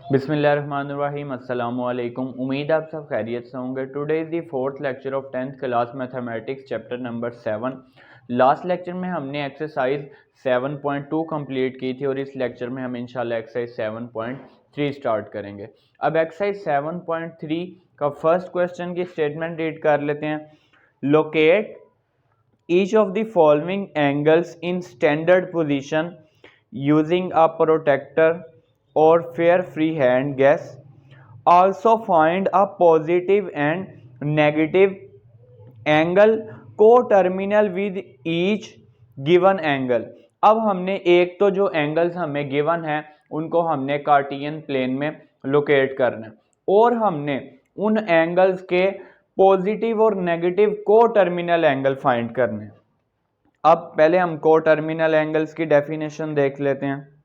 बिस्मिल्लाहिर्रहमानिर्रहीम अस्सलामु अलैकुम। उम्मीद आप सब खैरियत से होंगे। Today is the fourth lecture of 10th class mathematics chapter number 7। Last lecture में हमने एक्सरसाइज 7.2 कंप्लीट की थी और इस लेक्चर में हम इंशाल्लाह एक्सरसाइज 7.3 स्टार्ट करेंगे। अब एक्सरसाइज 7.3 का फर्स्ट क्वेश्चन की स्टेटमेंट रीड कर लेते हैं। Locate each of the following angles in standard position using a protractor or fair free hand guess. Also find a positive and negative angle co-terminal with each given angle. अब हमने एक तो जो angles हमें given है उनको हमने कार्टियन plane में लोकेट करना है और हमने उन एंगल्स के पॉजिटिव और negative coterminal angle find करने। अब पहले हम को टर्मिनल एंगल्स की डेफिनेशन देख लेते हैं।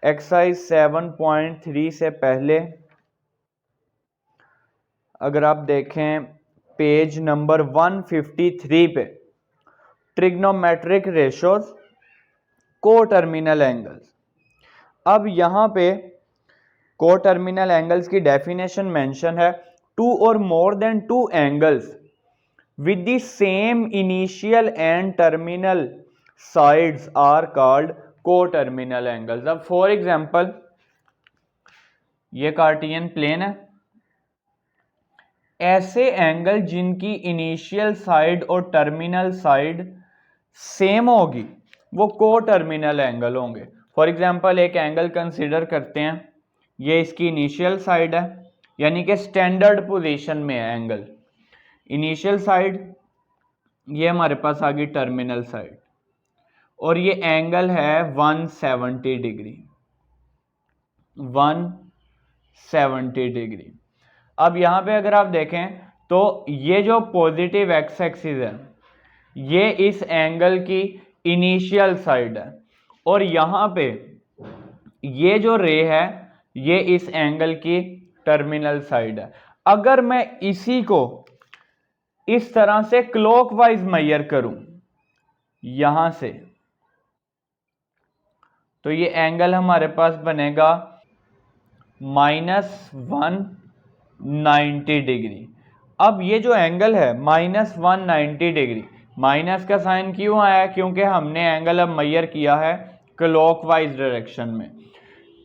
एक्सरसाइज 7.3 से पहले अगर आप देखें पेज नंबर 153 पे trigonometric ratios coterminal angles. अब यहाँ पे को टर्मिनल एंगल्स की डेफिनेशन मेंशन है, two or more than two angles with the same initial and terminal sides are called coterminal angles. अब फॉर एग्जांपल ये cartesian plane है, ऐसे angle जिनकी इनिशियल साइड और टर्मिनल साइड सेम होगी वो को टर्मिनल एंगल होंगे। For example एक एंगल कंसीडर करते हैं, ये इसकी इनिशियल साइड है यानी कि स्टैंडर्ड पोजीशन में है एंगल। इनिशियल साइड ये हमारे पास आ गई टर्मिनल साइड और ये एंगल है 170 डिग्री। 170 डिग्री। अब यहाँ पे अगर आप देखें तो ये जो पॉजिटिव एक्स एक्सिस है ये इस एंगल की इनिशियल साइड है और यहाँ पे ये जो रे है ये इस एंगल की टर्मिनल साइड है। अगर मैं इसी को इस तरह से क्लॉकवाइज मेजर करूं यहां से तो ये एंगल हमारे पास बनेगा -190 डिग्री। अब ये जो एंगल है -190 डिग्री, माइनस का साइन क्यों आया? क्योंकि हमने एंगल अब मेजर किया है क्लॉकवाइज डायरेक्शन में।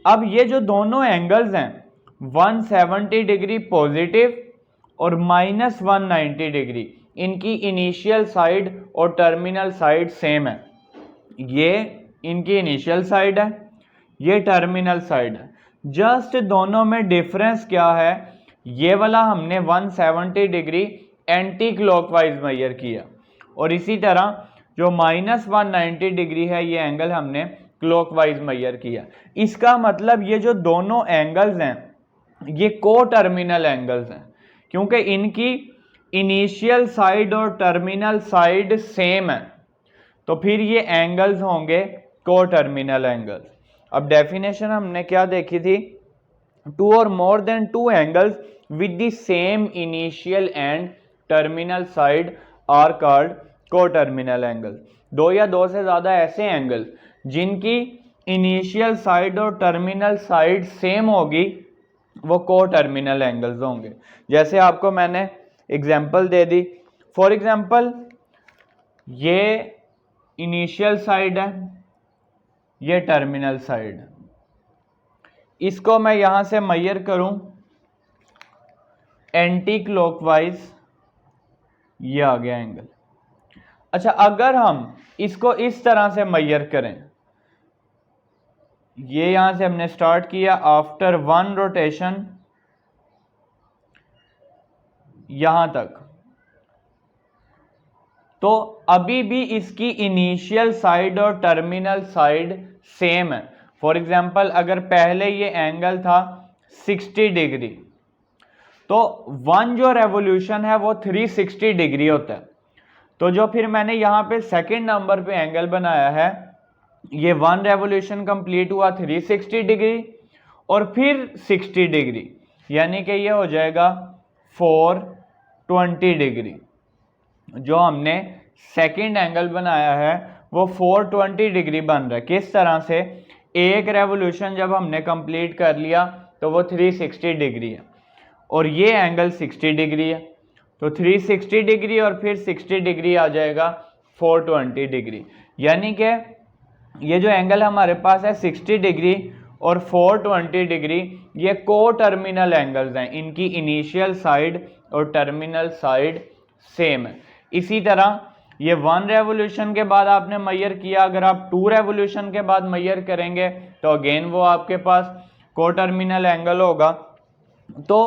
अब ये जो दोनों एंगल्स हैं 170 डिग्री पॉजिटिव और -190 डिग्री, इनकी इनिशियल साइड और टर्मिनल साइड सेम है। ये इनकी इनिशियल साइड है, ये टर्मिनल साइड है। जस्ट दोनों में डिफरेंस क्या है, ये वाला हमने 170 डिग्री एंटी क्लॉकवाइज मेजर किया और इसी तरह जो -190 डिग्री है ये एंगल हमने क्लॉकवाइज मेजर किया। इसका मतलब ये जो दोनों एंगल्स हैं ये को टर्मिनल एंगल्स हैं क्योंकि इनकी इनिशियल साइड और टर्मिनल साइड सेम है, तो फिर ये एंगल्स होंगे को टर्मिनल एंगल्स। अब डेफिनेशन हमने क्या देखी थी, two or more than two angles with the same initial and terminal side are called coterminal angle. दो या दो से ज्यादा ऐसे एंगल जिनकी इनिशियल साइड और टर्मिनल साइड सेम होगी वो को टर्मिनल एंगल्स होंगे। जैसे आपको मैंने एग्जांपल दे दी, फॉर एग्जांपल ये इनिशियल साइड है, ये टर्मिनल साइड है। इसको मैं यहां से मेजर करूं एंटी क्लॉकवाइज, ये आ गया एंगल। अच्छा, अगर हम इसको इस तरह से मेजर करें, ये यहां से हमने स्टार्ट किया, आफ्टर वन रोटेशन यहां तक, तो अभी भी इसकी इनिशियल साइड और टर्मिनल साइड सेम है। फॉर एग्जांपल अगर पहले ये एंगल था 60 डिग्री तो वन जो रेवोल्यूशन है वो 360 डिग्री होता है। तो जो फिर मैंने यहाँ पे सेकंड नंबर पे एंगल बनाया है, ये वन रेवोल्यूशन कंप्लीट हुआ 360 डिग्री और फिर 60 डिग्री, यानी कि ये हो जाएगा 420 डिग्री। जो हमने सेकंड एंगल बनाया है वो 420 डिग्री बन रहा है। किस तरह से? एक रेवोल्यूशन जब हमने कंप्लीट कर लिया तो वो 360 डिग्री है और ये एंगल 60 डिग्री है, तो 360 डिग्री और फिर 60 डिग्री आ जाएगा 420 डिग्री। यानी कि ये जो एंगल हमारे पास है 60 डिग्री और 420 डिग्री, ये को टर्मिनल एंगल्स हैं, इनकी इनिशियल साइड और टर्मिनल साइड सेम है। इसी तरह ये 1 रेवोल्यूशन के बाद आपने मेजर किया, अगर आप 2 रेवोल्यूशन के बाद मेजर करेंगे तो अगेन वो आपके पास को टर्मिनल एंगल होगा। तो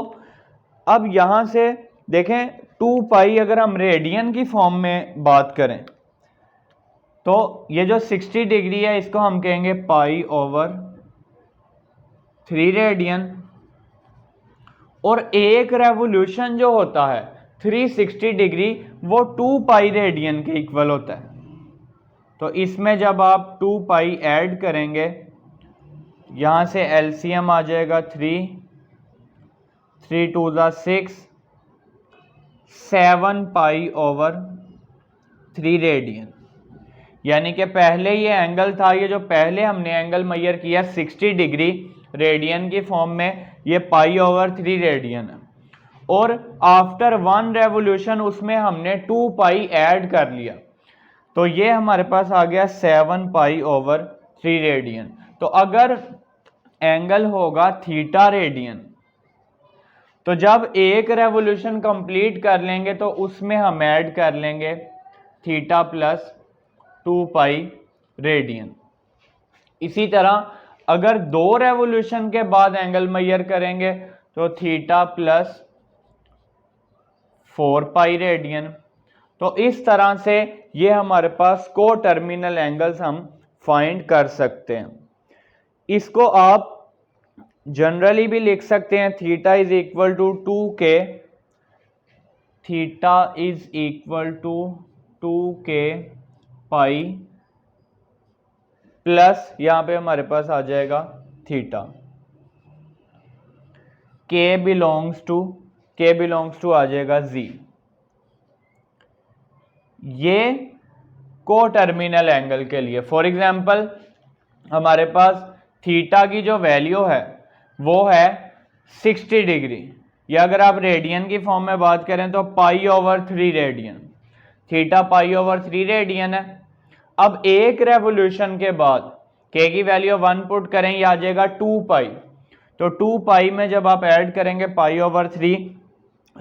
अब यहां से देखें 2 पाई अगर हम रेडियन की फॉर्म में बात करें तो ये जो 60 डिग्री है इसको हम कहेंगे पाई ओवर 3 रेडियन, और एक रेवोल्यूशन जो होता है 360 डिग्री वो 2 पाई रेडियन के इक्वल होता है। तो इसमें जब आप 2 पाई ऐड करेंगे, यहां से एलसीएम आ जाएगा 3 2 6, 7 पाई ओवर 3 रेडियन। यानी कि पहले ये एंगल था, ये जो पहले हमने एंगल मेजर किया 60 डिग्री रेडियन की फॉर्म में, ये पाई ओवर 3 रेडियन है, और आफ्टर 1 रेवोल्यूशन उसमें हमने 2 पाई ऐड कर लिया, तो ये हमारे पास आ गया 7 पाई ओवर 3 रेडियन। तो अगर एंगल होगा थीटा रेडियन, तो जब एक रेवोल्यूशन कंप्लीट कर लेंगे तो उसमें हम ऐड कर लेंगे थीटा प्लस 2 पाई रेडियन। इसी तरह अगर 2 रेवोल्यूशन के बाद एंगल मेजर करेंगे तो थीटा प्लस 4 पाई रेडियन। तो इस तरह से ये हमारे पास को टर्मिनल एंगल्स हम फाइंड कर सकते हैं। इसको आप जनरली भी लिख सकते हैं, theta is equal to 2k, theta is equal to 2k pi plus यहां पे हमारे पास आ जाएगा थीटा, k बिलोंग्स टू आ जाएगा z। ये को टर्मिनल एंगल के लिए, फॉर एग्जांपल हमारे पास थीटा की जो वैल्यू है वो है 60 डिग्री, या अगर आप रेडियन की फॉर्म में बात करें तो पाई over 3 radian, theta pi over 3 radian है। अब एक रेवोल्यूशन के बाद k की वैल्यू 1 पुट करें, ये आ जाएगा 2 पाई, तो 2 पाई में जब आप ऐड करेंगे pi over 3,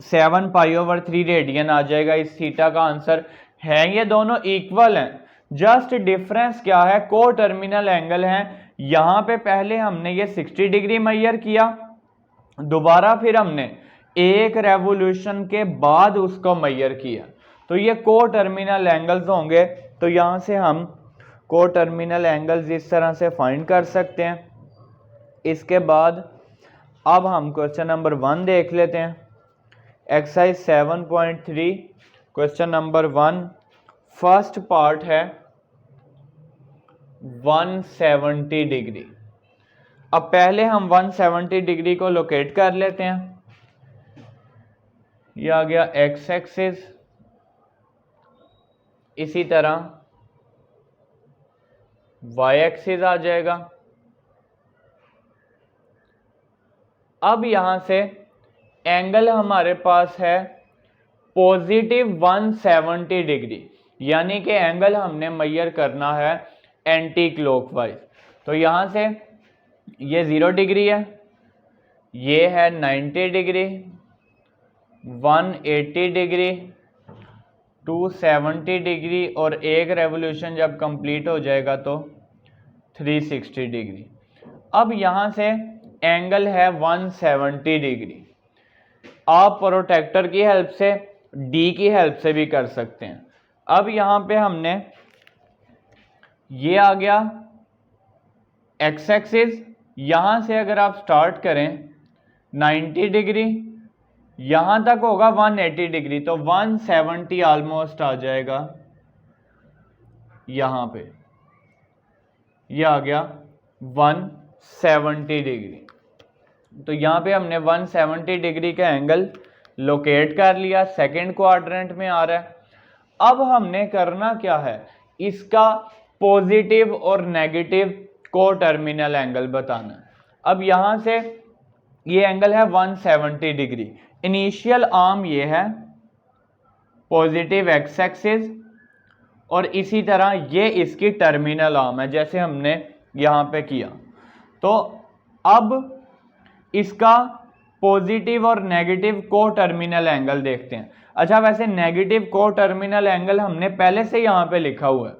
7 pi over 3 radian आ जाएगा। इस थीटा का आंसर है, ये दोनों इक्वल हैं, जस्ट डिफरेंस क्या है, को टर्मिनल एंगल है। यहां पे पहले हमने ये 60 डिग्री मेजर किया, दोबारा फिर हमने एक रेवोल्यूशन के बाद उसको मेजर किया, तो ये को टर्मिनल एंगल्स होंगे। तो यहां से हम को टर्मिनल एंगल्स इस तरह से फाइंड कर सकते हैं। इसके बाद अब हम क्वेश्चन नंबर 1 देख लेते हैं। Exercise 7.3 question number 1, first part है 170 डिग्री। अब पहले हम 170 डिग्री को लोकेट कर लेते हैं। यह आ गया एक्स एक्सिस, इसी तरह वाई एक्सिस आ जाएगा। अब यहां से एंगल हमारे पास है पॉजिटिव 170 डिग्री, यानी कि एंगल हमने मेजर करना है एंटी क्लॉकवाइज। तो यहां से ये 0 डिग्री है, ये है 90 डिग्री, 180 डिग्री, 270 डिग्री, और एक रेवोल्यूशन जब कंप्लीट हो जाएगा तो 360 डिग्री। अब यहां से एंगल है 170 डिग्री। आप प्रोटेक्टर की हेल्प से, डी की हेल्प से भी कर सकते हैं। अब यहां पे हमने ये आ गया एक्स एक्सिस, यहां से अगर आप स्टार्ट करें 90 डिग्री, यहां तक होगा 180 डिग्री, तो 170 ऑलमोस्ट आ जाएगा यहां पे, ये आ गया 170 डिग्री। तो यहां पे हमने 170 डिग्री का एंगल लोकेट कर लिया, सेकंड क्वाड्रेंट में आ रहा है। अब हमने करना क्या है, इसका पॉजिटिव और नेगेटिव को टर्मिनल एंगल बताना है। अब यहाँ से ये एंगल है 170 डिग्री। इनिशियल आर्म ये है पॉजिटिव एक्स एक्सिस और इसी तरह ये इसकी टर्मिनल आर्म है जैसे हमने यहाँ पे किया। तो अब इसका पॉजिटिव और नेगेटिव को टर्मिनल एंगल देखते हैं। अच्छा, वैसे नेगेटिव को टर्मिनल एंगल हमने पहले से यहाँ पे लिखा हुआ है,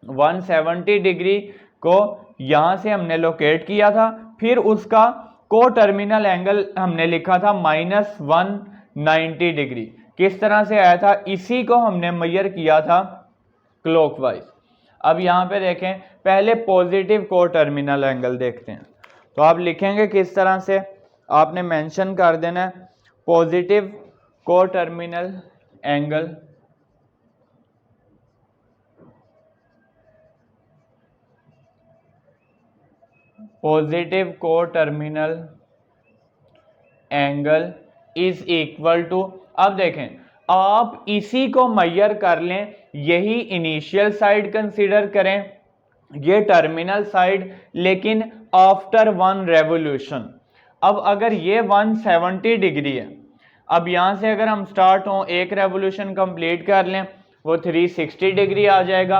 170 डिग्री को यहाँ से हमने लोकेट किया था, फिर उसका को टर्मिनल एंगल हमने लिखा था -190 डिग्री। किस तरह से आया था, इसी को हमने मेजर किया था क्लॉकवाइज। अब यहाँ पे देखें, पहले पॉजिटिव को टर्मिनल एंगल देखते हैं। तो आप लिखेंगे किस तरह से, आपने मेंशन कर देना है positive coterminal angle positive coterminal angle is equal to, अब देखें आप इसी को मेजर कर लें, यही इनिशियल साइड कंसीडर करें, ये टर्मिनल साइड, लेकिन आफ्टर वन रेवोल्यूशन। अब अगर ये 170 डिग्री है, अब यहाँ से अगर हम स्टार्ट हों, एक रेवोल्यूशन कंप्लीट कर लें, वो 360 डिग्री आ जाएगा।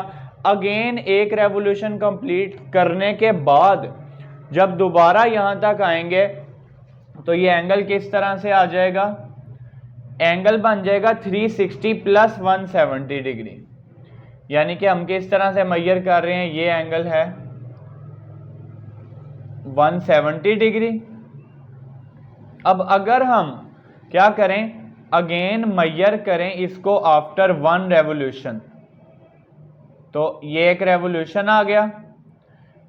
अगेन एक रेवोल्यूशन कंप्लीट करने के बाद जब दोबारा यहाँ तक आएंगे तो ये एंगल किस तरह से आ जाएगा, एंगल बन जाएगा 360 प्लस 170 डिग्री। यानी कि हम किस तरह से मेजर कर रहे हैं, ये एंगल है 170 डिग्री। अब अगर हम क्या करें, अगेन मेजर करें इसको आफ्टर वन रेवोल्यूशन, तो ये एक रेवोल्यूशन आ गया,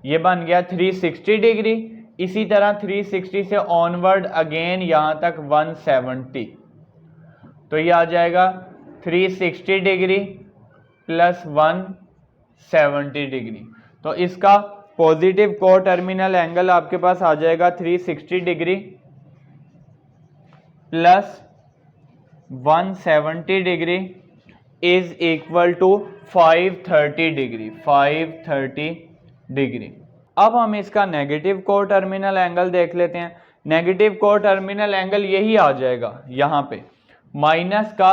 ये बन गया 360 डिग्री। इसी तरह 360 से ऑनवर्ड अगेन यहाँ तक 170, तो ये आ जाएगा 360 डिग्री प्लस 170 डिग्री। तो इसका पॉजिटिव को टर्मिनल एंगल आपके पास आ जाएगा 360 degree plus 170 degree is equal to 530 degree, 530 degree. अब हम इसका नेगेटिव को टर्मिनल एंगल देख लेते हैं। नेगेटिव को टर्मिनल एंगल यही आ जाएगा यहाँ पे, माइनस का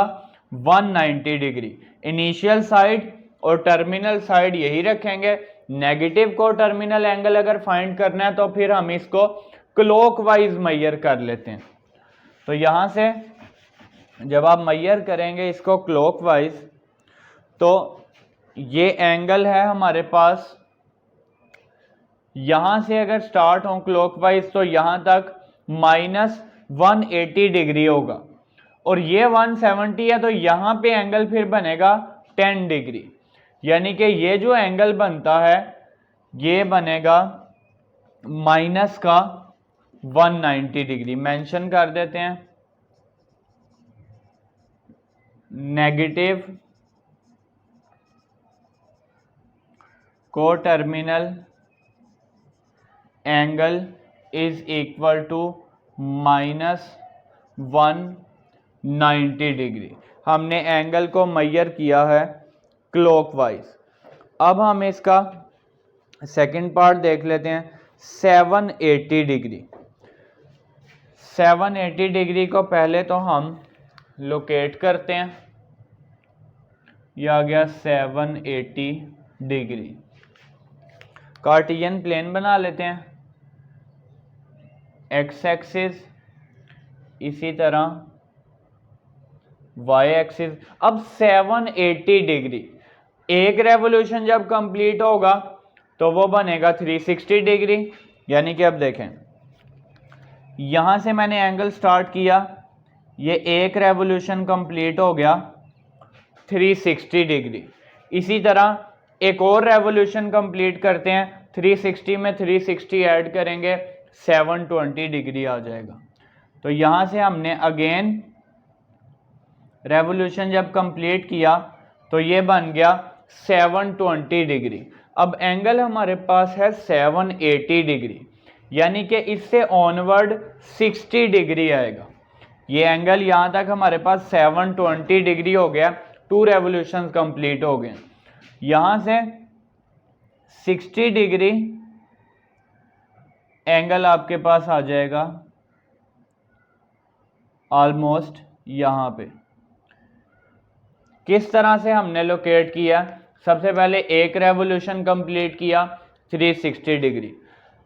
190 डिग्री। इनिशियल साइड और टर्मिनल साइड यही रखेंगे। नेगेटिव को टर्मिनल एंगल अगर फाइंड करना है तो फिर हम इसको क्लॉकवाइज मेजर कर लेते हैं। तो यहाँ से जब आप मेजर करेंगे इसको क्लॉकवाइज, तो ये एंगल है हमारे पास, यहाँ से अगर स्टार्ट हो क्लॉकवाइज तो यहाँ तक -180 डिग्री होगा, और ये 170 है तो यहाँ पे एंगल फिर बनेगा 10 डिग्री। यानी कि ये जो एंगल बनता है ये बनेगा माइनस का 190 डिग्री। मेंशन कर देते हैं negative coterminal angle is equal to -190 degree. हमने एंगल को मेजर किया है क्लॉकवाइज। अब हम इसका सेकंड पार्ट देख लेते हैं, 780 डिग्री। 780 डिग्री को पहले तो हम लोकेट करते हैं, यह आ गया 780 डिग्री। कार्टियन प्लेन बना लेते हैं, एक्स एक्सिस, इसी तरह वाई एक्सिस। अब 780 डिग्री, एक रेवोल्यूशन जब कंप्लीट होगा तो वो बनेगा 360 डिग्री। यानी कि अब देखें, यहां से मैंने एंगल स्टार्ट किया, ये एक रेवोल्यूशन कंप्लीट हो गया 360 डिग्री। इसी तरह एक और रेवोल्यूशन कंप्लीट करते हैं, 360 में 360 ऐड करेंगे 720 डिग्री आ जाएगा। तो यहां से हमने अगेन रेवोल्यूशन जब कंप्लीट किया तो ये बन गया 720 डिग्री। अब एंगल हमारे पास है 780 डिग्री, यानी कि इससे ऑनवर्ड 60 डिग्री आएगा। ये एंगल यहाँ तक हमारे पास 720 डिग्री हो गया, 2 रेवोल्यूशन कंप्लीट हो गए। यहाँ से 60 डिग्री एंगल आपके पास आ जाएगा ऑलमोस्ट यहाँ पे। किस तरह से हमने लोकेट किया? सबसे पहले एक रेवोल्यूशन कंप्लीट किया 360 डिग्री,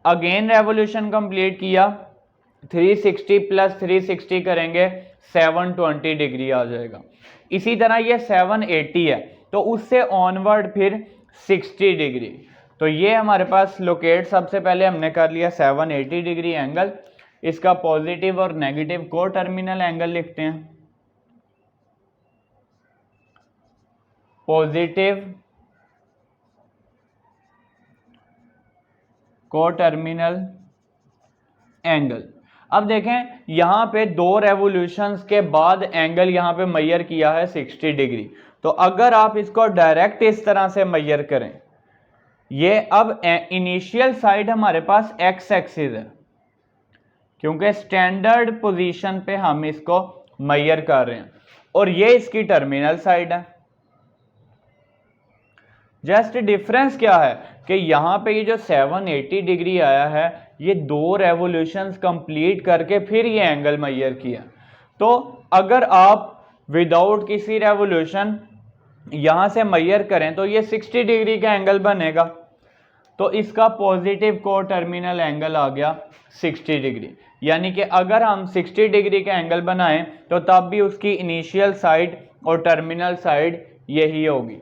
अगेन रेवोल्यूशन कंप्लीट किया 360 प्लस 360 करेंगे 720 डिग्री आ जाएगा। इसी तरह ये 780 है तो उससे ऑनवर्ड फिर 60 डिग्री। तो ये हमारे पास लोकेट सबसे पहले हमने कर लिया 780 डिग्री एंगल। इसका पॉजिटिव और नेगेटिव को टर्मिनल एंगल लिखते हैं। Positive coterminal angle. अब देखें यहां पे दो रेवोल्यूशंस के बाद एंगल यहां पे मेजर किया है 60 डिग्री। तो अगर आप इसको डायरेक्ट इस तरह से मेजर करें, ये अब इनिशियल साइड हमारे पास एक्स एक्सिस है क्योंकि स्टैंडर्ड पोजीशन पे हम इसको मेजर कर रहे हैं, और ये इसकी टर्मिनल साइड है। जस्ट डिफरेंस क्या है कि यहां पे ये जो 780 डिग्री आया है ये दो रेवोल्यूशंस कंप्लीट करके फिर ये एंगल मेजर किया। तो अगर आप विदाउट किसी रेवोल्यूशन यहां से मेजर करें तो ये 60 डिग्री का एंगल बनेगा। तो इसका पॉजिटिव को टर्मिनल एंगल आ गया 60 डिग्री। यानी कि अगर हम 60 डिग्री का एंगल बनाएं तो तब भी उसकी इनिशियल साइड और टर्मिनल साइड यही होगी।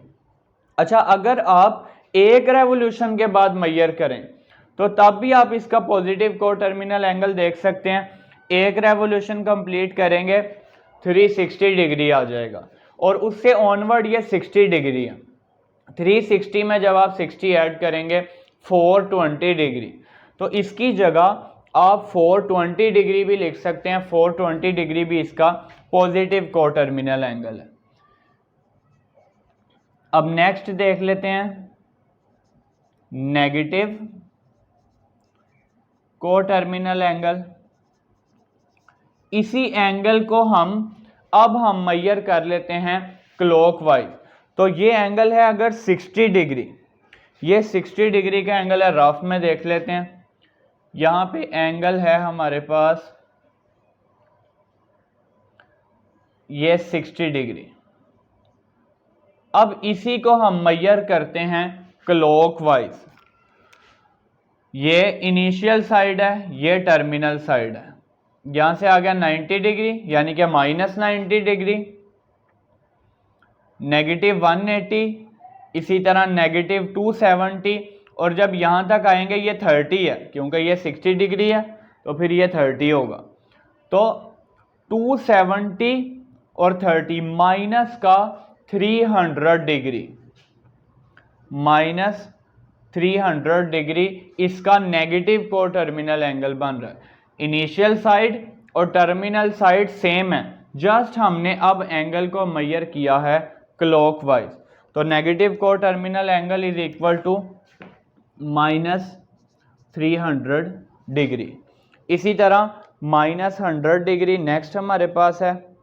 अच्छा, अगर आप एक रेवोल्यूशन के बाद मेजर करें तो तब भी आप इसका पॉजिटिव को टर्मिनल एंगल देख सकते हैं। एक रेवोल्यूशन कंप्लीट करेंगे 360 डिग्री आ जाएगा और उससे ऑनवर्ड ये 60 डिग्री है। 360 में जब आप 60 ऐड करेंगे 420 डिग्री, तो इसकी जगह आप 420 डिग्री भी लिख सकते हैं। 420 डिग्री भी इसका पॉजिटिव को टर्मिनल एंगल है। अब नेक्स्ट देख लेते हैं नेगेटिव को टर्मिनल एंगल। इसी एंगल को हम मेजर कर लेते हैं क्लॉकवाइज। तो ये एंगल है अगर 60 डिग्री, ये 60 डिग्री का एंगल है। रफ में देख लेते हैं, यहां पे एंगल है हमारे पास ये 60 डिग्री। अब इसी को हम मेजर करते हैं क्लॉकवाइज। ये इनिशियल साइड है, ये टर्मिनल साइड है। यहां से आ गया 90 डिग्री यानी कि -90 डिग्री, -180, इसी तरह -270, और जब यहां तक आएंगे ये 30 है क्योंकि ये 60 डिग्री है तो फिर ये 30 होगा। तो 270 और 30 माइनस का 300 डिग्री, -300 डिग्री इसका नेगेटिव को टर्मिनल एंगल बन रहा है। इनिशियल साइड और टर्मिनल साइड सेम है, जस्ट हमने अब एंगल को मेजर किया है क्लॉकवाइज। तो negative coterminal angle is equal to -300 degree. इसी तरह -100 डिग्री नेक्स्ट हमारे पास है।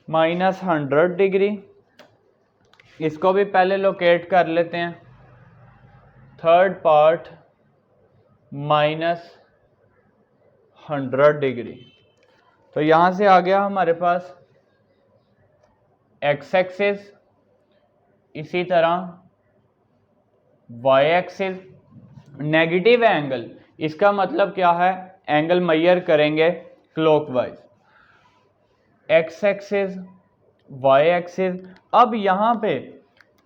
-100 डिग्री, इसको भी पहले लोकेट कर लेते हैं। Third part -100 degree. तो यहां से आ गया हमारे पास एक्स एक्सिस, इसी तरह वाई एक्सिस। नेगेटिव एंगल, इसका मतलब क्या है, एंगल मेजर करेंगे clockwise. X axis, Y axis. अब यहाँ पे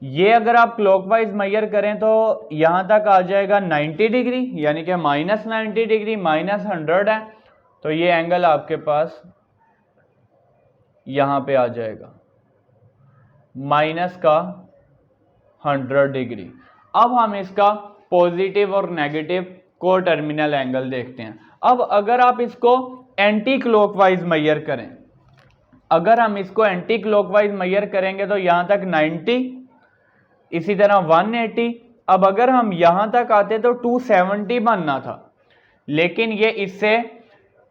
ये अगर आप क्लॉकवाइज मेजर करें तो यहाँ तक आ जाएगा 90 डिग्री यानी कि -90 डिग्री, -100 है तो ये एंगल आपके पास यहाँ पे आ जाएगा -100 डिग्री। अब हम इसका पॉजिटिव और नेगेटिव को टर्मिनल एंगल देखते हैं। अब अगर आप इसको एंटी क्लॉकवाइज मेजर करें, अगर हम इसको एंटी क्लॉकवाइज मेजर करेंगे तो यहां तक 90, इसी तरह 180। अब अगर हम यहां तक आते तो 270 बनना था, लेकिन ये इससे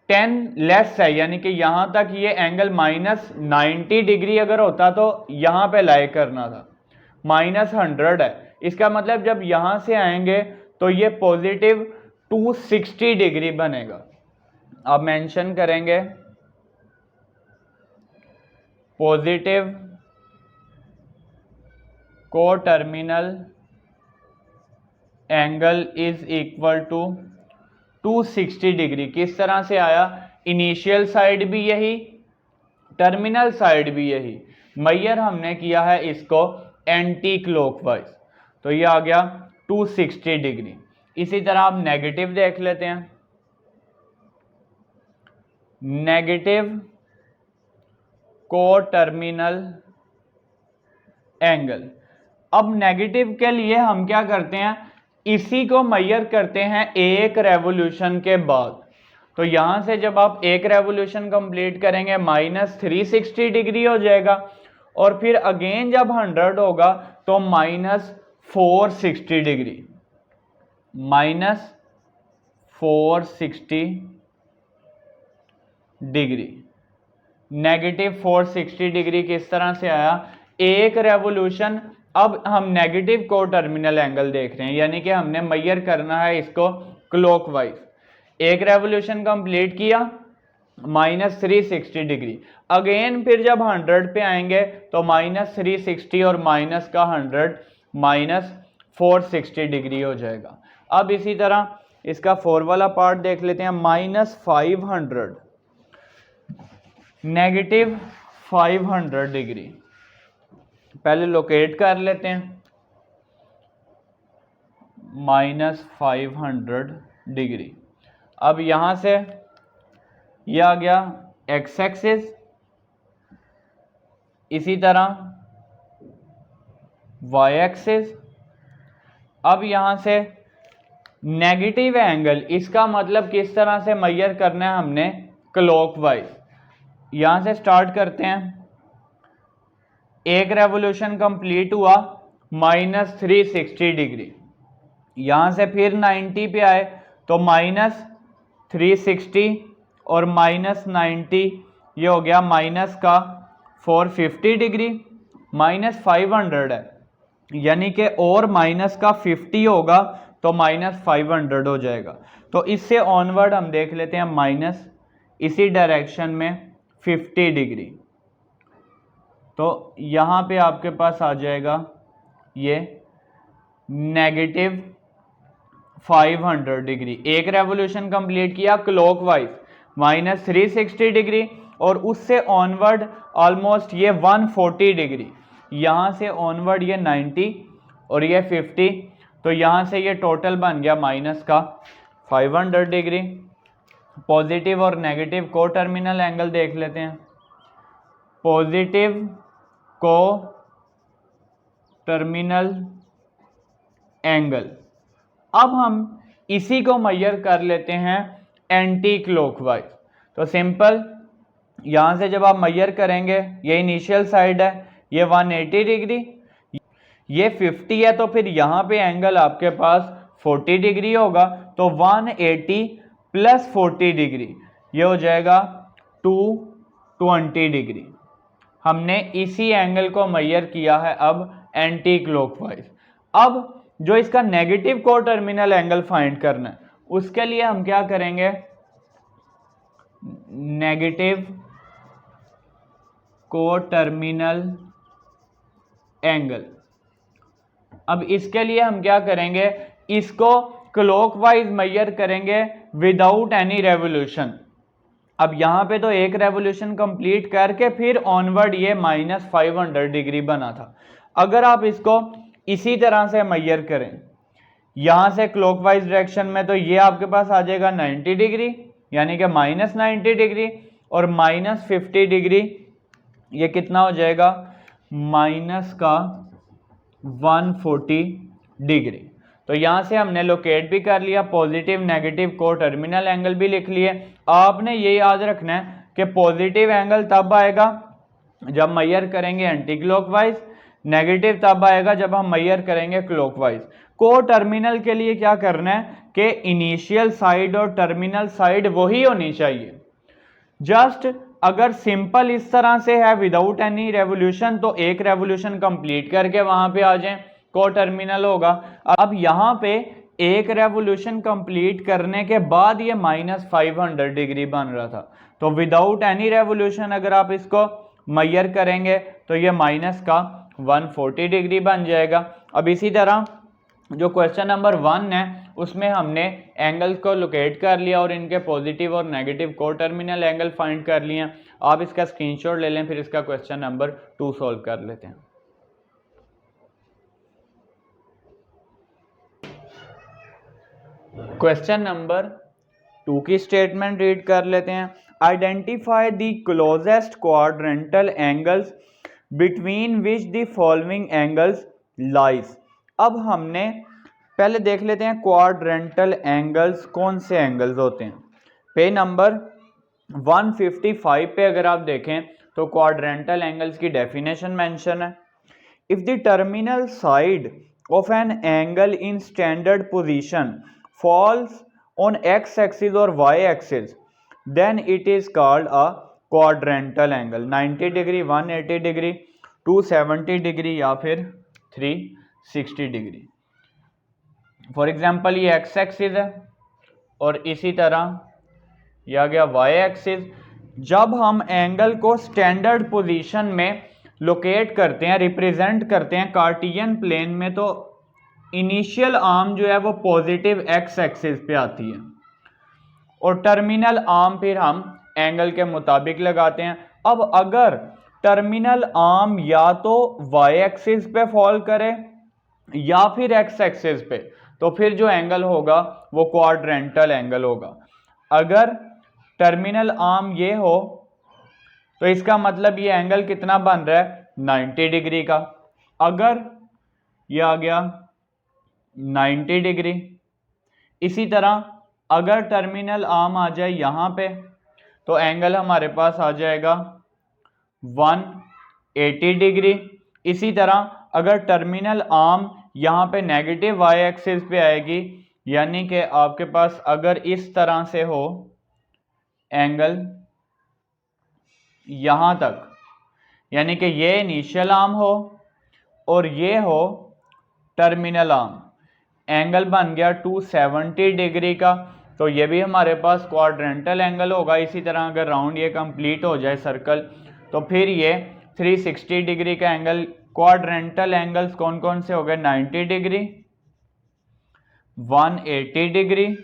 10 लेस है यानी कि यहां तक ये एंगल -90 डिग्री अगर होता तो यहां पे लाई करना था। -100 है, इसका मतलब जब यहां से आएंगे तो ये पॉजिटिव 260 डिग्री बनेगा। अब मेंशन करेंगे positive coterminal angle is equal to 260 degree. किस तरह से आया? इनिशियल साइड भी यही, टर्मिनल साइड भी यही, मेजर हमने किया है इसको एंटी क्लॉकवाइज, तो ये आ गया 260 डिग्री। इसी तरह आप नेगेटिव देख लेते हैं। नेगेटिव को टर्मिनल एंगल, अब नेगेटिव के लिए हम क्या करते हैं, इसी को मेजर करते हैं एक रेवोल्यूशन के बाद। तो यहां से जब आप एक रेवोल्यूशन कंप्लीट करेंगे -360 डिग्री हो जाएगा, और फिर अगेन जब 100 होगा तो -460 डिग्री, -460 डिग्री। -460 डिग्री किस तरह से आया? एक रेवोल्यूशन। अब हम नेगेटिव को टर्मिनल एंगल देख रहे हैं, यानी कि हमने मेजर करना है इसको क्लॉकवाइज। एक रेवोल्यूशन कंप्लीट किया -360 डिग्री, अगेन फिर जब 100 पे आएंगे तो -360 और माइनस का 100 -460 डिग्री हो जाएगा। अब इसी तरह इसका 4 वाला पार्ट देख लेते हैं। -500 नेगेटिव 500 डिग्री, पहले लोकेट कर लेते हैं। -500 डिग्री। अब यहां से ये आ गया एक्स एक्सिस, इसी तरह वाई एक्सिस। अब यहां से नेगेटिव एंगल, इसका मतलब किस तरह से मेजर करना है हमने क्लॉकवाइज। यहां से स्टार्ट करते हैं, एक रेवोल्यूशन कंप्लीट हुआ -360 डिग्री, यहां से फिर 90 पे आए तो -360 और -90, ये हो गया -450 डिग्री। -500 है, यानी कि और -50 होगा तो -500 हो जाएगा। तो इससे ऑनवर्ड हम देख लेते हैं माइनस इसी डायरेक्शन में 50 डिग्री, तो यहां पे आपके पास आ जाएगा ये -500 डिग्री। एक रेवोल्यूशन कंप्लीट किया क्लॉकवाइज -360 डिग्री, और उससे ऑनवर्ड ऑलमोस्ट ये 140 डिग्री, यहां से ऑनवर्ड ये 90 और ये 50, तो यहां से ये टोटल बन गया -500 डिग्री। पॉजिटिव और नेगेटिव को टर्मिनल एंगल देख लेते हैं। पॉजिटिव को टर्मिनल एंगल, अब हम इसी को मेजर कर लेते हैं एंटी क्लॉकवाइज। तो सिंपल, यहां से जब आप मेजर करेंगे, ये इनिशियल साइड है, ये 180 डिग्री, ये 50 है, तो फिर यहां पे एंगल आपके पास 40 डिग्री होगा, तो 180 + 40 डिग्री, ये हो जाएगा 220 डिग्री। हमने इसी एंगल को मेजर किया है अब एंटी क्लॉकवाइज। अब जो इसका negative coterminal angle find करना है, उसके लिए हम क्या करेंगे, नेगेटिव को टर्मिनल एंगल। अब इसके लिए हम क्या करेंगे, इसको क्लॉकवाइज मेजर करेंगे विदाउट एनी रेवोल्यूशन। अब यहां पे तो एक रेवोल्यूशन कंप्लीट करके फिर ऑनवर्ड ये -500 डिग्री बना था। अगर आप इसको इसी तरह से मेजर करें यहां से क्लॉकवाइज डायरेक्शन में, तो ये आपके पास आ जाएगा 90 डिग्री, यानी कि -90 डिग्री, और -50 डिग्री, ये कितना हो जाएगा, -140 डिग्री। तो यहां से हमने लोकेट भी कर लिया, positive negative coterminal angle भी लिख लिए। आपने ये याद रखना है कि पॉजिटिव एंगल तब आएगा जब मेजर करेंगे एंटी क्लॉकवाइज, नेगेटिव तब आएगा जब हम मेजर करेंगे क्लॉकवाइज। को टर्मिनल के लिए क्या करना है कि इनिशियल साइड और टर्मिनल साइड वही होनी चाहिए। जस्ट अगर सिंपल इस तरह से है विदाउट एनी रेवोल्यूशन, तो एक रेवोल्यूशन कंप्लीट करके वहां पे आ जाएं, को टर्मिनल होगा। अब यहां पे एक रेवोल्यूशन कंप्लीट करने के बाद ये -500 डिग्री बन रहा था। तो विदाउट एनी रेवोल्यूशन अगर आप इसको मेजर करेंगे तो ये माइनस का 140 डिग्री बन जाएगा। अब इसी तरह जो क्वेश्चन नंबर 1 है उसमें हमने एंगल को लोकेट कर लिया और इनके पॉजिटिव और negative coterminal angle find कर लिए। आप इसका स्क्रीनशॉट ले लें, फिर इसका क्वेश्चन नंबर 2 सॉल्व कर लेते हैं। क्वेश्चन नंबर 2 की स्टेटमेंट रीड कर लेते हैं। Identify the closest quadrantal angles between which the following angles lies. अब हमने पहले देख लेते हैं क्वाड्रेंटल एंगल्स कौन से एंगल्स होते हैं। पेज नंबर 155 पे अगर आप देखें तो क्वाड्रेंटल एंगल्स की डेफिनेशन मेंशन है। If the terminal side of an angle in standard position falls on X axis और Y axis then it is called a quadrantal angle. 90 degree, 180 degree, 270 degree या फिर 360 डिग्री। फॉर एग्जाम्पल ये X axis है और इसी तरह यह आ गया वाई एक्सिस। जब हम एंगल को स्टैंडर्ड पोजीशन में लोकेट करते हैं, रिप्रेजेंट करते हैं कार्टियन प्लेन में, तो इनिशियल आर्म जो है वो पॉजिटिव एक्स एक्सिस पे आती है और टर्मिनल आर्म फिर हम एंगल के मुताबिक लगाते हैं। अब अगर टर्मिनल आर्म या तो वाई एक्सिस पे फॉल करे या फिर एक्स एक्सिस पे, तो फिर जो एंगल होगा वो क्वाड्रेंटल एंगल होगा। अगर टर्मिनल आर्म ये हो तो इसका मतलब ये एंगल कितना बन रहा है, 90 डिग्री का। अगर ये आ गया 90 डिग्री, इसी तरह अगर टर्मिनल आर्म आ जाए यहाँ पे तो एंगल हमारे पास आ जाएगा 180 डिग्री। इसी तरह अगर टर्मिनल आर्म यहाँ पे नेगेटिव वाई एक्सिस पे आएगी, यानी कि आपके पास अगर इस तरह से हो एंगल यहाँ तक, यानी कि ये इनिशियल आर्म हो और ये हो टर्मिनल आर्म, एंगल बन गया 270 डिग्री का, तो ये भी हमारे पास क्वाड्रेंटल एंगल होगा। इसी तरह अगर राउंड ये कंप्लीट हो जाए सर्कल तो फिर ये 360 डिग्री का एंगल। क्वाड्रेंटल एंगल्स कौन कौन से हो गए, 90 डिग्री, 180 डिग्री,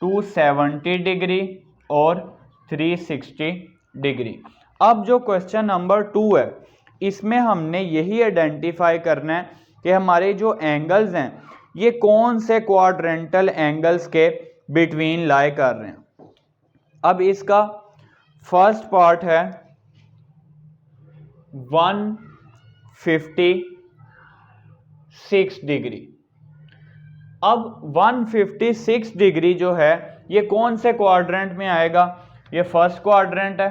270 डिग्री और 360 डिग्री। अब जो क्वेश्चन नंबर 2 है इसमें हमने यही आइडेंटिफाई करना है कि हमारे जो एंगल्स हैं ये कौन से क्वाड्रेंटल एंगल्स के बिटवीन लाई कर रहे हैं। अब इसका फर्स्ट पार्ट है 156 डिग्री। अब 156 डिग्री जो है ये कौन से क्वाड्रेंट में आएगा, ये फर्स्ट क्वाड्रेंट है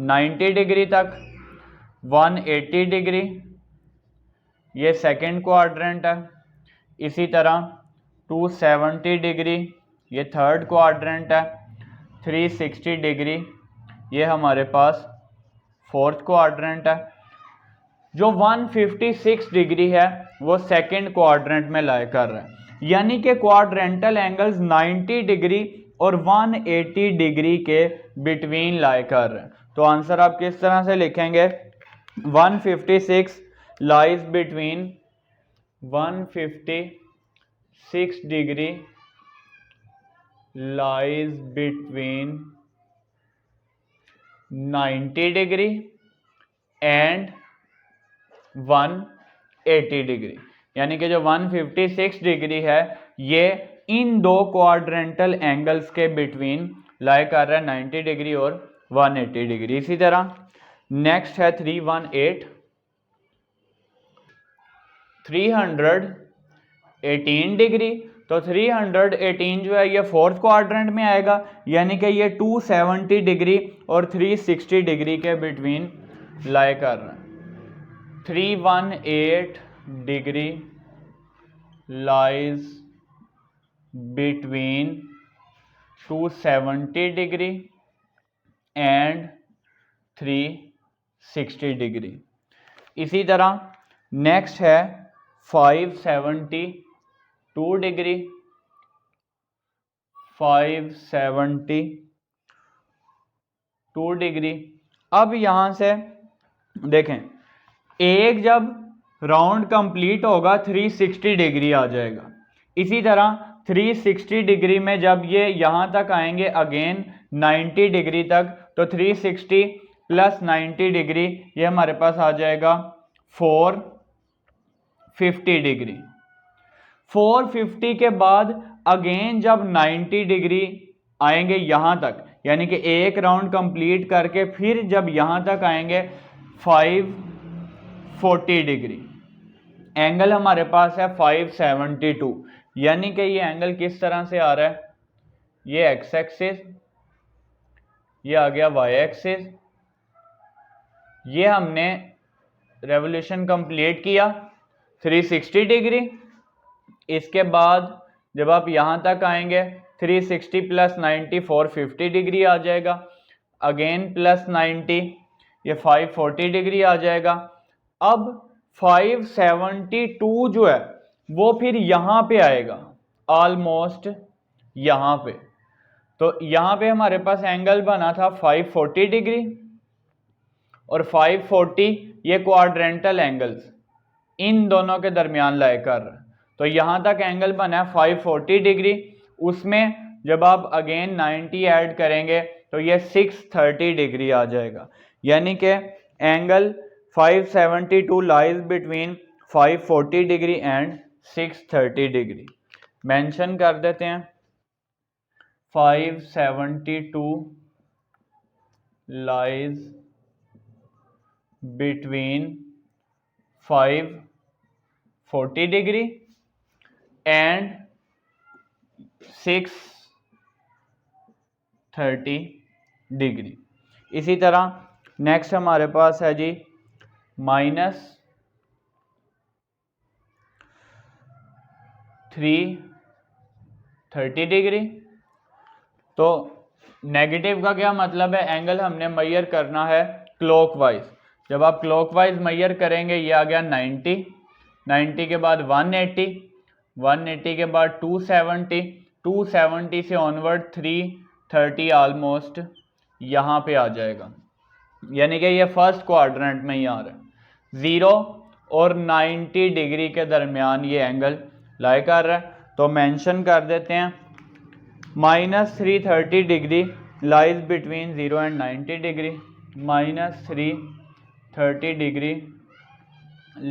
90 डिग्री तक, 180 डिग्री ये सेकंड क्वाड्रेंट है, इसी तरह 270 डिग्री ये थर्ड क्वाड्रेंट है, 360 डिग्री ये हमारे पास फोर्थ क्वाड्रेंट है। जो 156 डिग्री है वो सेकंड क्वाड्रेंट में लाई कर रहा है, यानी कि क्वाड्रेंटल एंगल्स 90 डिग्री और 180 डिग्री के बिटवीन लाई कर रहे हैं। तो आंसर आप किस तरह से लिखेंगे, 156 lies between 156 degree lies between 90 degree and 180 degree, यानी कि जो 156 डिग्री है ये इन दो क्वाड्रेंटल एंगल्स के बिटवीन लाई कर रहा है, 90 डिग्री और 180 डिग्री। इसी तरह नेक्स्ट है 318 डिग्री। तो 318 जो है ये फोर्थ क्वाड्रेंट में आएगा, यानी कि ये 270 डिग्री और 360 डिग्री के बिटवीन लाई कर रहा है। 318 degree lies between 270 degree and 360 degree. इसी तरह नेक्स्ट है 572 2 डिग्री, 572 डिग्री। अब यहां से देखें, एक जब राउंड कंप्लीट होगा 360 डिग्री आ जाएगा। इसी तरह 360 डिग्री में जब ये यहां तक आएंगे अगेन 90 डिग्री तक, तो 360 प्लस 90 डिग्री ये हमारे पास आ जाएगा 450 डिग्री। 450 के बाद अगेन जब 90 डिग्री आएंगे यहां तक, यानी कि एक राउंड कंप्लीट करके फिर जब यहां तक आएंगे 540 डिग्री। एंगल हमारे पास है 572, यानी कि ये एंगल किस तरह से आ रहा है, ये एक्स एक्सिस, ये आ गया वाई एक्सिस। ये हमने रेवोल्यूशन कंप्लीट किया 360 डिग्री। इसके बाद जब आप यहां तक आएंगे 360 प्लस 90 450 डिग्री आ जाएगा, अगेन प्लस 90 ये 540 डिग्री आ जाएगा। अब 572 जो है वो फिर यहां पे आएगा, ऑलमोस्ट यहां पे। तो यहां पे हमारे पास एंगल बना था 540 डिग्री और 540, ये क्वाड्रेंटल एंगल्स इन दोनों के दरमियान लाए कर रहा है। तो यहां तक एंगल बना है 540 डिग्री, उसमें जब आप अगेन 90 ऐड करेंगे तो ये 630 डिग्री आ जाएगा। यानी कि angle 572 lies between 540 degree and 630 degree. Mention कर देते हैं 572 lies between 540 degree and 630 degree. इसी तरह नेक्स्ट हमारे पास है जी -330 डिग्री। तो नेगेटिव का क्या मतलब है, एंगल हमने मेजर करना है क्लॉकवाइज। जब आप क्लॉकवाइज मेजर करेंगे ये आ गया 90, 90 के बाद 180, 180 के बाद 270, 270 से ऑनवर्ड 330 ऑलमोस्ट यहाँ पे आ जाएगा। यानी कि ये फर्स्ट क्वाड्रेंट में ही आ रहा है। 0 और 90 डिग्री के दरमियान ये एंगल लाई कर रहा है। तो मेंशन कर देते हैं -330 degree lies between 0 and 90 degree, -330 degree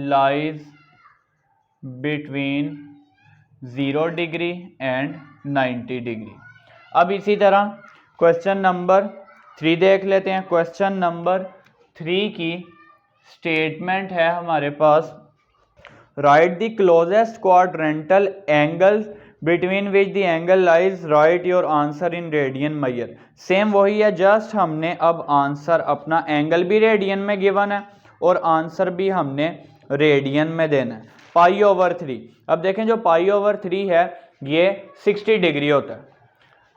lies between 0 degree and 90 degree. अब इसी तरह क्वेश्चन नंबर 3 देख लेते हैं। क्वेश्चन नंबर 3 की स्टेटमेंट है हमारे पास, write the closest quadrantal angles between which the angle lies, write your answer in radian measure. Same वही है, जस्ट हमने अब आंसर अपना एंगल भी रेडियन में गिवन है और आंसर भी हमने रेडियन में देना है। π/3। अब देखें जो π/3 है ये 60 डिग्री होता है।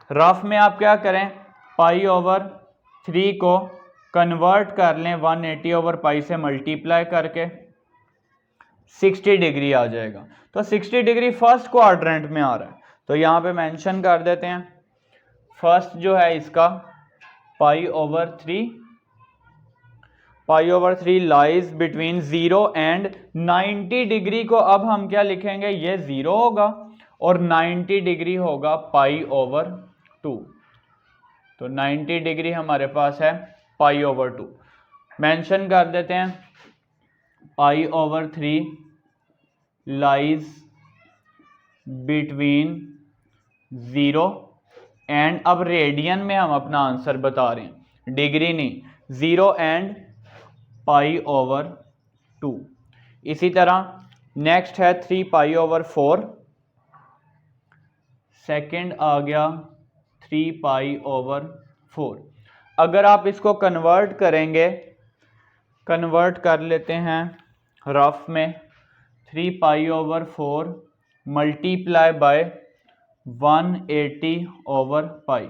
रफ में आप क्या करें, π/3 को कन्वर्ट कर लें 180/π से मल्टीप्लाई करके 60 डिग्री आ जाएगा। तो 60 डिग्री फर्स्ट क्वाड्रेंट में आ रहा है, तो यहाँ पे मेंशन कर देते हैं फर्स्ट जो है इसका π/3 लाइज बिटवीन 0 एंड 90 डिग्री को अब हम क्या लिखेंगे, ये 0 होगा और 90 डिग्री होगा π/2। तो 90 डिग्री हमारे पास है π/2। मेंशन कर देते हैं π/3 लाइज बिटवीन 0 एंड, अब रेडियन में हम अपना आंसर बता रहे हैं, डिग्री नहीं, 0 एंड π/2। इसी तरह नेक्स्ट है 3π/4, सेकंड आ गया 3π/4। अगर आप इसको कन्वर्ट करेंगे, कन्वर्ट कर लेते हैं रफ में, 3π/4 मल्टीप्लाई बाय 180/π,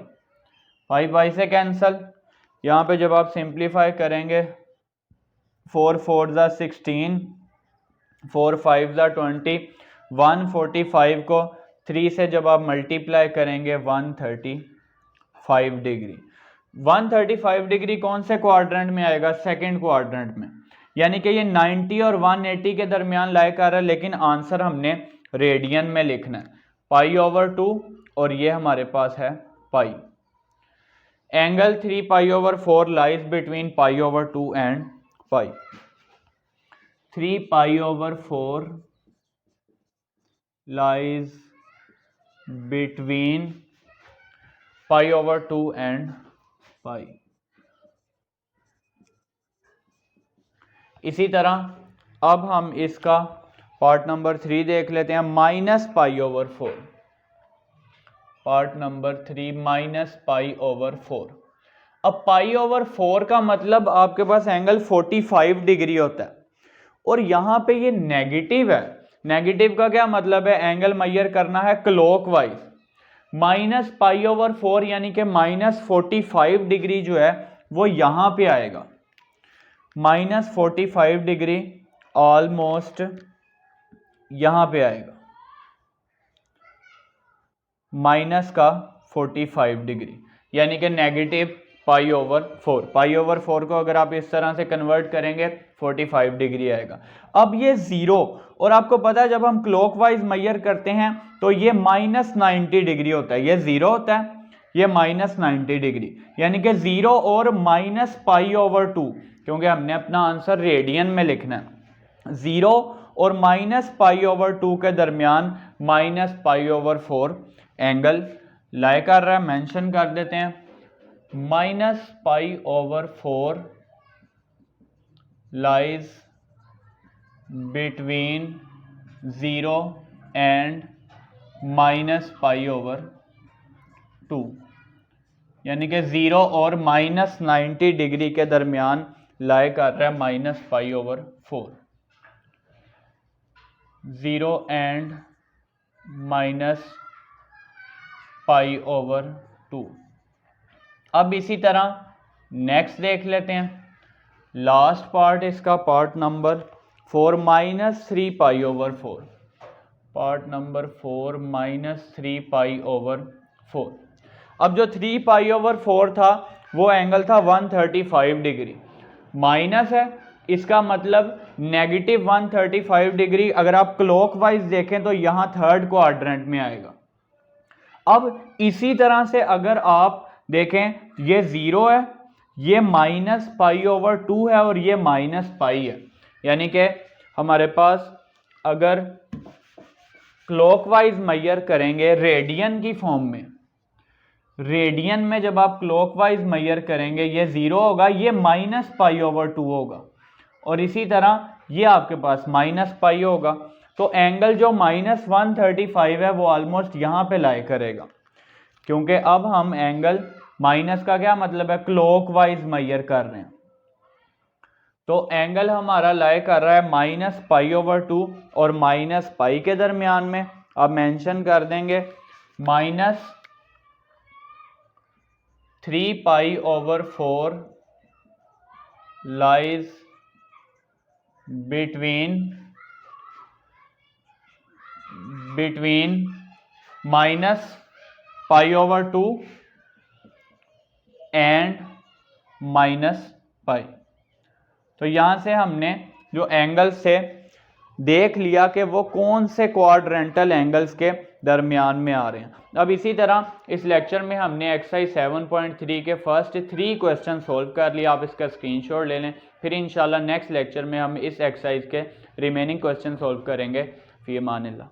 पाई से कैंसल। यहाँ पे जब आप सिंप्लीफाई करेंगे 4 4 16, 4 5 20, 145 को 3 से जब आप मल्टीप्लाई करेंगे 135 डिग्री। 135 डिग्री कौन से क्वाड्रेंट में आएगा? सेकंड क्वाड्रेंट में। यानी कि ये 90 और 180 के दरमियान लाई कर रहा है, लेकिन आंसर हमने रेडियन में लिखना है, π/2, और ये हमारे पास है pi. Angle 3π/4 lies between π/2 and pi. 3π/4 lies between π/2 and pi. इसी तरह अब हम इसका पार्ट नंबर 3 देख लेते हैं, -π/4। Part number 3 -π/4। अब π/4 का मतलब आपके पास एंगल 45 डिग्री होता है, और यहां पे ये नेगेटिव है। नेगेटिव का क्या मतलब है? एंगल मेजर करना है क्लॉकवाइज। -π/4 यानी कि -45 डिग्री जो है वो यहां पे आएगा। -45 डिग्री ऑलमोस्ट यहां पे आएगा, -45 डिग्री, यानी कि नेगेटिव π/4। π/4 को अगर आप इस तरह से कन्वर्ट करेंगे 45 डिग्री आएगा। अब ये जीरो, और आपको पता है जब हम क्लॉकवाइज मेजर करते हैं तो ये -90 डिग्री होता है, ये जीरो होता है, ये -90 डिग्री, यानी कि जीरो और -π/2, क्योंकि हमने अपना आंसर रेडियन में लिखना है। जीरो और -π/2 के दरमियान -π/4 एंगल लाई कर रहा है। मेंशन कर देते हैं, -π/4 लाइज बिटवीन 0 एंड -π/2, यानी कि 0 और -90 डिग्री के दरमियान लाई कर रहा है -π/4। 0 एंड -π/2। अब इसी तरह नेक्स्ट देख लेते हैं, लास्ट पार्ट इसका, पार्ट नंबर 4 -3π/4। Part number 4 -3π/4। अब जो 3π/4 था वो एंगल था 135 डिग्री, माइनस है, इसका मतलब नेगेटिव 135 डिग्री। अगर आप क्लॉकवाइज देखें तो यहां थर्ड क्वाड्रेंट में आएगा। अब इसी तरह से अगर आप देखें, ये जीरो है, ये -π/2 है, और ये -π है, यानी कि हमारे पास अगर क्लॉकवाइज मेजर करेंगे रेडियन की फॉर्म में, रेडियन में जब आप क्लॉकवाइज मेजर करेंगे ये जीरो होगा, ये -π/2 होगा, और इसी तरह ये आपके पास -π होगा। तो एंगल जो -135 है वो ऑलमोस्ट यहां पे लाई करेगा, क्योंकि अब हम एंगल माइनस का क्या मतलब है? क्लॉकवाइज मेजर कर रहे हैं। तो एंगल हमारा लाई कर रहा है -π/2 और -π के दरमियान में। अब मेंशन कर देंगे -3π/4 लाइज बिटवीन -π/2 एंड -π। तो यहां से हमने जो एंगल्स थे देख लिया कि वो कौन से क्वाड्रेंटल एंगल्स के दरमियान में आ रहे हैं। अब इसी तरह इस लेक्चर में हमने एक्सरसाइज 7.3 के फर्स्ट 3 क्वेश्चन सोल्व कर लिया। आप इसका स्क्रीनशॉट ले लें, फिर इंशाल्लाह नेक्स्ट लेक्चर में हम इस एक्सरसाइज के रिमेनिंग क्वेश्चन सोल्व करेंगे। फी अमानिल्लाह।